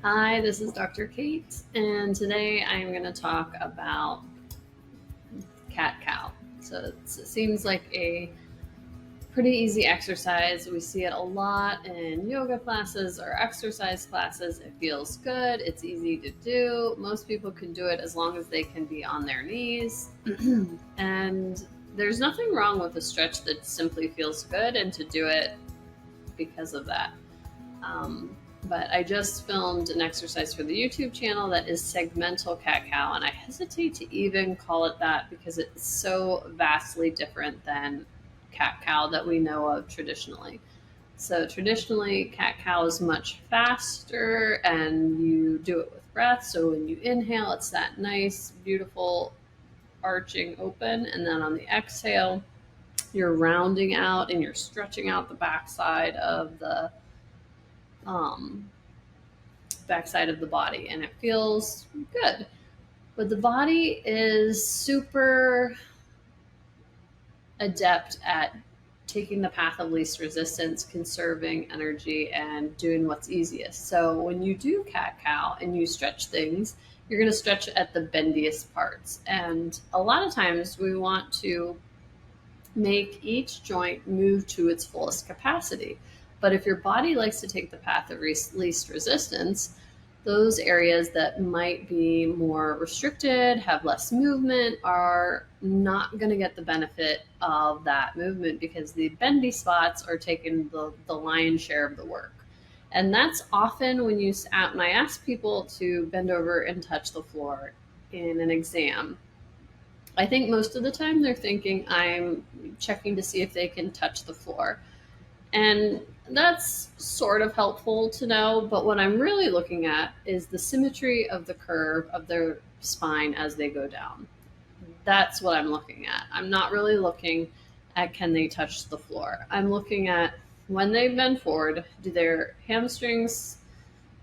Hi, this is Dr. Kate, and today I am going to talk about cat cow. It seems like a pretty easy exercise. We see it a lot in yoga classes or exercise classes. It feels good, it's easy to do. Most people can do it as long as they can be on their knees. And there's nothing wrong with a stretch that simply feels good and to do it because of that. But I just filmed an exercise for the YouTube channel that is segmental cat cow, and I hesitate to even call it that because it's so vastly different than cat cow that we know of traditionally. So traditionally, cat cow is much faster, and you do it with breath. So when you inhale, it's that nice, beautiful arching open, and then on the exhale, you're rounding out and you're stretching out the backside of the um, backside of the body, and it feels good. But the body is super adept at taking the path of least resistance, conserving energy, and doing what's easiest. So when you do cat cow and you stretch things, you're going to stretch at the bendiest parts. And a lot of times we want to make each joint move to its fullest capacity. But if your body likes to take the path of least resistance, those areas that might be more restricted, have less movement, are not going to get the benefit of that movement because the bendy spots are taking the lion's share of the work. And that's often when I ask people to bend over and touch the floor in an exam. I think most of the time they're thinking I'm checking to see if they can touch the floor. And that's sort of helpful to know, but what I'm really looking at is the symmetry of the curve of their spine as they go down. That's what I'm looking at. I'm not really looking at can they touch the floor. I'm looking at when they bend forward, do their hamstrings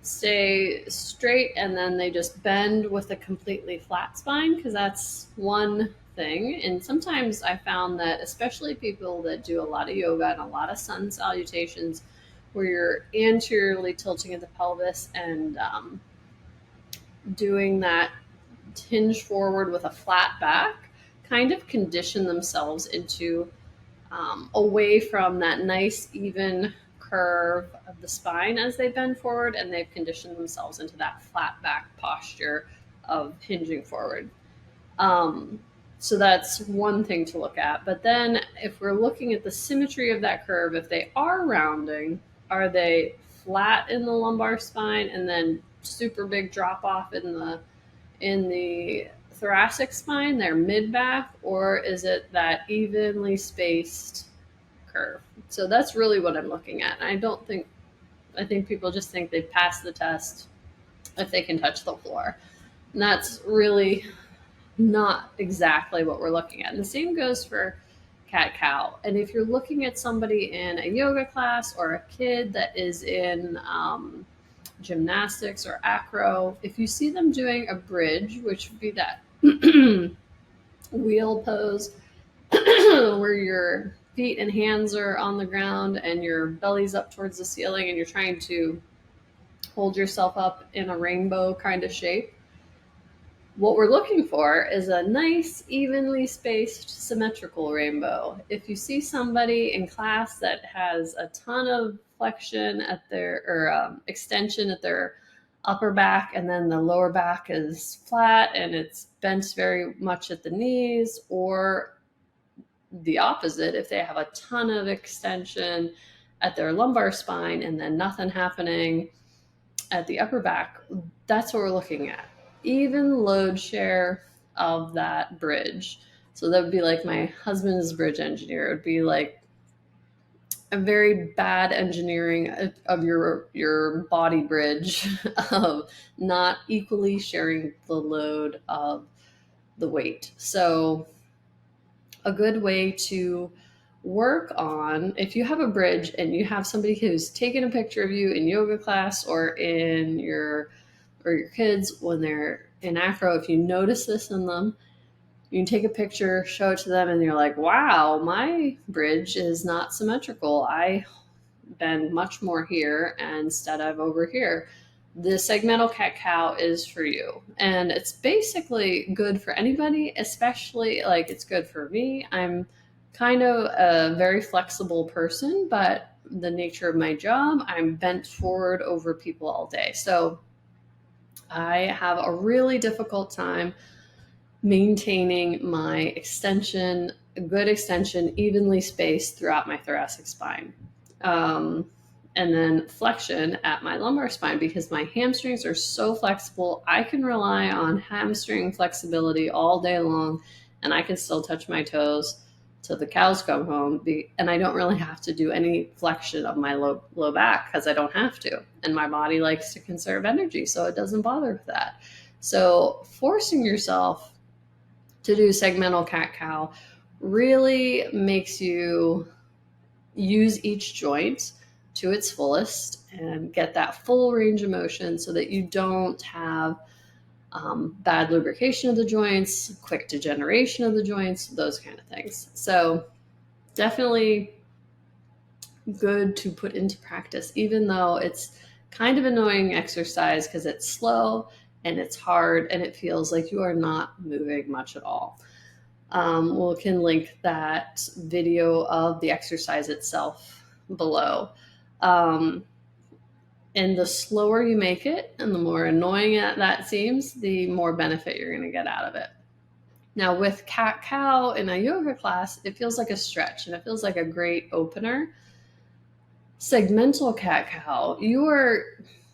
stay straight and then they just bend with a completely flat spine, because that's one thing. And sometimes I found that, especially people that do a lot of yoga and a lot of sun salutations, where you're anteriorly tilting at the pelvis and doing that hinge forward with a flat back, kind of condition themselves into away from that nice even curve of the spine as they bend forward, and they've conditioned themselves into that flat back posture of hinging forward. Um, so that's one thing to look at. But then if we're looking at the symmetry of that curve, if they are rounding, are they flat in the lumbar spine and then super big drop off in the thoracic spine, their mid back, or is it that evenly spaced curve? So that's really what I'm looking at. I think people just think they pass the test if they can touch the floor. And that's really not exactly what we're looking at. And the same goes for cat cow. And if you're looking at somebody in a yoga class or a kid that is in gymnastics or acro, if you see them doing a bridge, which would be that wheel pose where your feet and hands are on the ground and your belly's up towards the ceiling and you're trying to hold yourself up in a rainbow kind of shape. What we're looking for is a nice, evenly spaced, symmetrical rainbow. If you see somebody in class that has a ton of flexion at their, or extension at their upper back, and then the lower back is flat and it's bent very much at the knees, or the opposite, if they have a ton of extension at their lumbar spine and then nothing happening at the upper back, that's what we're looking at. Even load share of that bridge. So that would be like my husband's bridge engineer. It would be like a very bad engineering of your body bridge of not equally sharing the load of the weight. So a good way to work on, if you have a bridge and you have somebody who's taken a picture of you in yoga class or your kids when they're in acro, if you notice this in them, you can take a picture, show it to them, and you're like, wow, my bridge is not symmetrical. I bend much more here instead of over here. the segmental cat-cow is for you. And it's basically good for anybody, especially like it's good for me. I'm kind of a very flexible person, but the nature of my job, I'm bent forward over people all day. So I have a really difficult time maintaining my extension, a good extension, evenly spaced throughout my thoracic spine. And then flexion at my lumbar spine, because my hamstrings are so flexible. I can rely on hamstring flexibility all day long, and I can still touch my toes till the cows come home. And I don't really have to do any flexion of my low back because I don't have to. And my body likes to conserve energy, so it doesn't bother with that. So forcing yourself to do segmental cat-cow really makes you use each joint to its fullest and get that full range of motion so that you don't have bad lubrication of the joints, quick degeneration of the joints, those kind of things. So definitely good to put into practice, even though it's kind of annoying exercise because it's slow and it's hard and it feels like you are not moving much at all. We can link that video of the exercise itself below. And the slower you make it and the more annoying that seems, the more benefit you're going to get out of it. Now with cat-cow in a yoga class, it feels like a stretch and it feels like a great opener. Segmental cat-cow, you are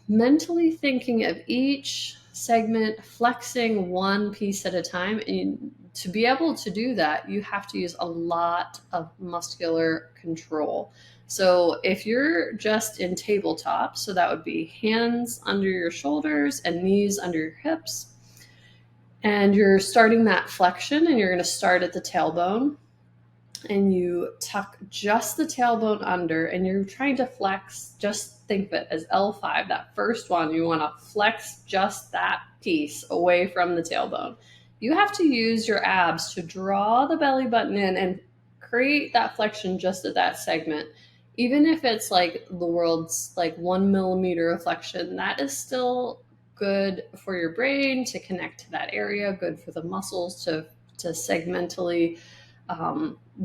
mentally thinking of each segment, flexing one piece at a time. And to be able to do that, you have to use a lot of muscular control. So if you're just in tabletop, so that would be hands under your shoulders and knees under your hips, and you're starting that flexion and you're going to start at the tailbone, and you tuck just the tailbone under and you're trying to flex, just think of it as L5, that first one, you want to flex just that piece away from the tailbone. You have to use your abs to draw the belly button in and create that flexion just at that segment. Even if it's like the world's like 1 millimeter of flexion, that is still good for your brain to connect to that area, good for the muscles to segmentally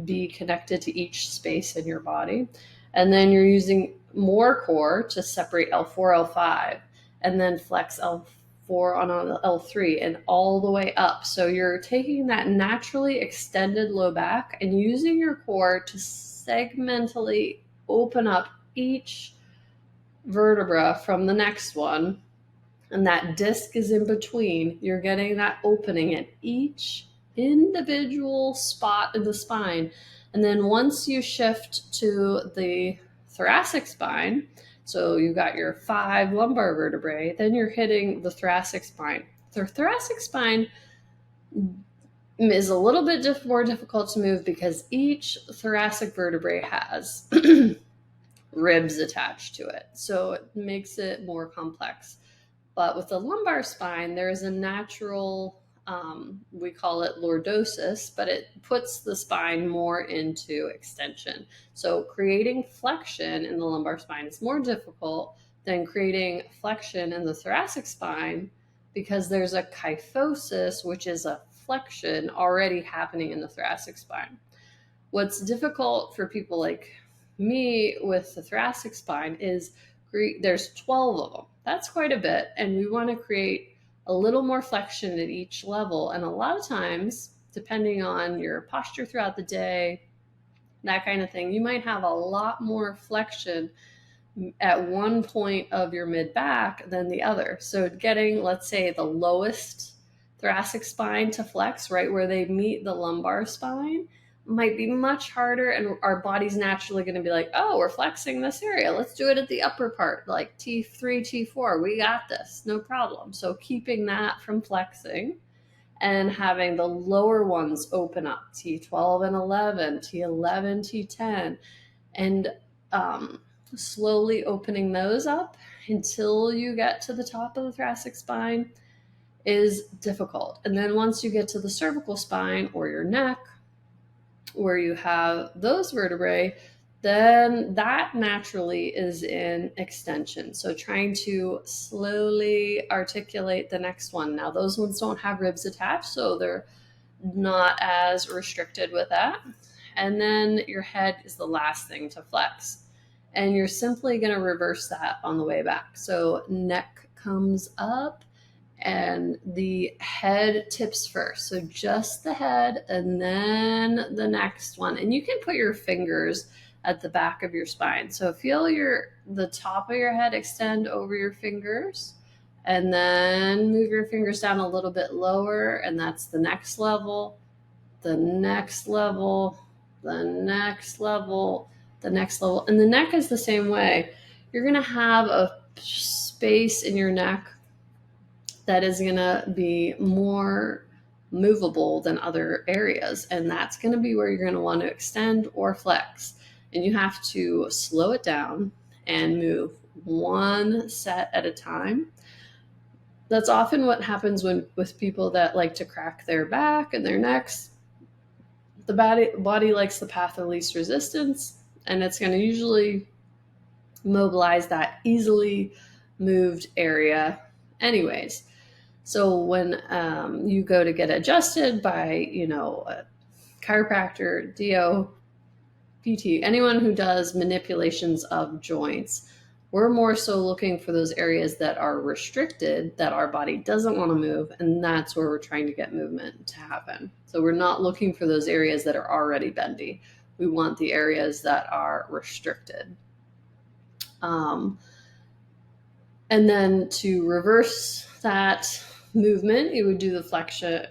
be connected to each space in your body. And then you're using more core to separate L4, L5, and then flex L4 on L3 and all the way up. So you're taking that naturally extended low back and using your core to segmentally open up each vertebra from the next one. And that disc is in between. You're getting that opening at each individual spot in the spine. And then once you shift to the thoracic spine, so you got your 5 lumbar vertebrae, then you're hitting the thoracic spine. The thoracic spine is a little bit more difficult to move because each thoracic vertebrae has ribs attached to it. So it makes it more complex. But with the lumbar spine, there's a natural, we call it lordosis, but it puts the spine more into extension. So creating flexion in the lumbar spine is more difficult than creating flexion in the thoracic spine because there's a kyphosis, which is a flexion already happening in the thoracic spine. What's difficult for people like me with the thoracic spine is there's 12 of them. That's quite a bit. And we want to create a little more flexion at each level. And a lot of times, depending on your posture throughout the day, that kind of thing, you might have a lot more flexion at one point of your mid back than the other. So getting, let's say, the lowest thoracic spine to flex, right where they meet the lumbar spine, might be much harder, and our body's naturally going to be like, oh, we're flexing this area, let's do it at the upper part, like T3, T4, we got this, no problem. So keeping that from flexing and having the lower ones open up, T12 and 11, T11, T10, and slowly opening those up until you get to the top of the thoracic spine is difficult. And then once you get to the cervical spine or your neck, where you have those vertebrae, then that naturally is in extension. So trying to slowly articulate the next one. Now, those ones don't have ribs attached, so they're not as restricted with that. And then your head is the last thing to flex. And you're simply going to reverse that on the way back. So neck comes up and the head tips first. So just the head and then the next one. And you can put your fingers at the back of your spine. So feel the top of your head extend over your fingers, and then move your fingers down a little bit lower, and that's the next level, the next level, the next level, the next level. And the neck is the same way. You're going to have a space in your neck that is going to be more movable than other areas, and that's going to be where you're going to want to extend or flex. And you have to slow it down and move one set at a time. That's often what happens with people that like to crack their back and their necks. The body likes the path of least resistance, and it's going to usually mobilize that easily moved area anyways. So when you go to get adjusted by, a chiropractor, DO, PT, anyone who does manipulations of joints, we're more so looking for those areas that are restricted, that our body doesn't want to move, and that's where we're trying to get movement to happen. So we're not looking for those areas that are already bendy. We want the areas that are restricted. And then to reverse that movement, you would do the flexion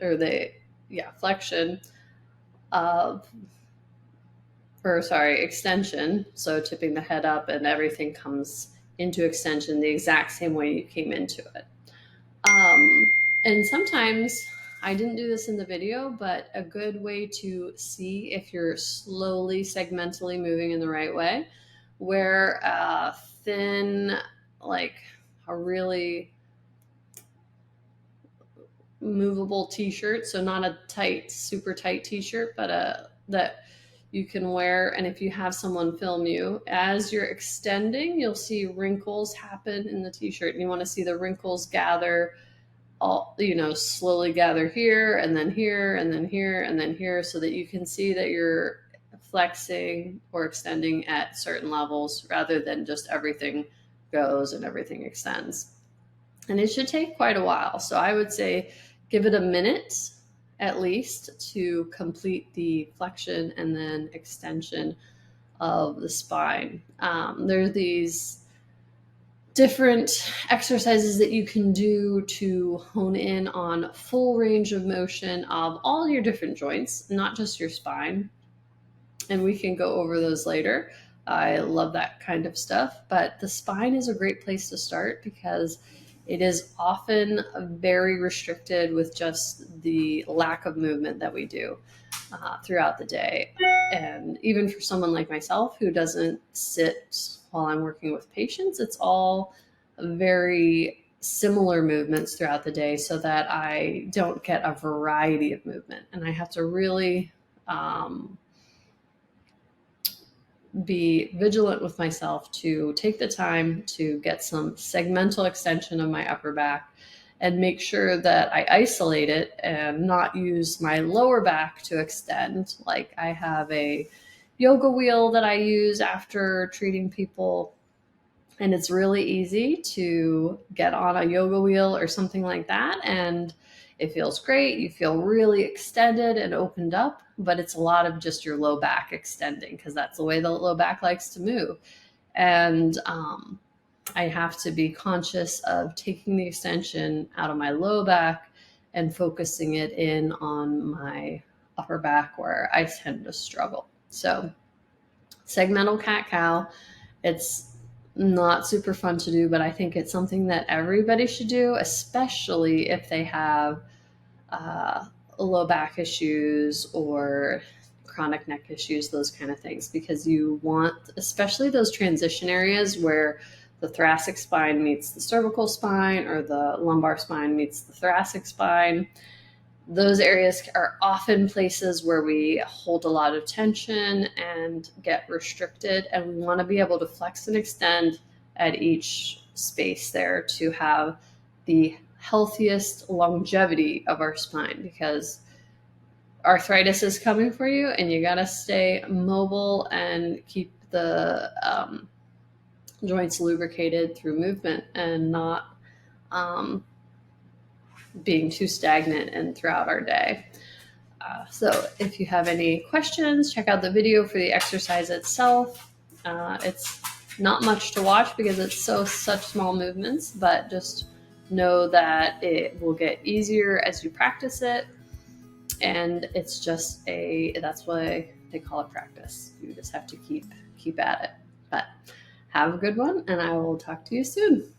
extension. So tipping the head up and everything comes into extension the exact same way you came into it. And sometimes, I didn't do this in the video, but a good way to see if you're slowly segmentally moving in the right way, wear a thin, like a really movable t-shirt. So not a tight, super tight t-shirt, but that you can wear. And if you have someone film you, as you're extending, you'll see wrinkles happen in the t-shirt. And you want to see the wrinkles gather, slowly gather here, and then here, and then here, and then here, so that you can see that you're flexing or extending at certain levels rather than just everything goes and everything extends. And it should take quite a while. So I would say give it a minute at least to complete the flexion and then extension of the spine. There are these different exercises that you can do to hone in on full range of motion of all your different joints, not just your spine. And we can go over those later. I love that kind of stuff, but the spine is a great place to start because it is often very restricted with just the lack of movement that we do throughout the day. And even for someone like myself who doesn't sit while I'm working with patients, it's all very similar movements throughout the day so that I don't get a variety of movement. And I have to really be vigilant with myself to take the time to get some segmental extension of my upper back and make sure that I isolate it and not use my lower back to extend. Like I have a yoga wheel that I use after treating people, and it's really easy to get on a yoga wheel or something like that, and it feels great. You feel really extended and opened up, but it's a lot of just your low back extending because that's the way the low back likes to move. And I have to be conscious of taking the extension out of my low back and focusing it in on my upper back where I tend to struggle. So segmental cat-cow, it's not super fun to do, but I think it's something that everybody should do, especially if they have low back issues or chronic neck issues, those kind of things, because you want, especially those transition areas where the thoracic spine meets the cervical spine or the lumbar spine meets the thoracic spine. Those areas are often places where we hold a lot of tension and get restricted, and we want to be able to flex and extend at each space there to have the healthiest longevity of our spine, because arthritis is coming for you and you got to stay mobile and keep the joints lubricated through movement and not um, being too stagnant and throughout our day. So if you have any questions, check out the video for the exercise itself. It's not much to watch because it's such small movements, but just know that it will get easier as you practice it. And it's just that's why they call it practice. You just have to keep at it. But have a good one, and I will talk to you soon.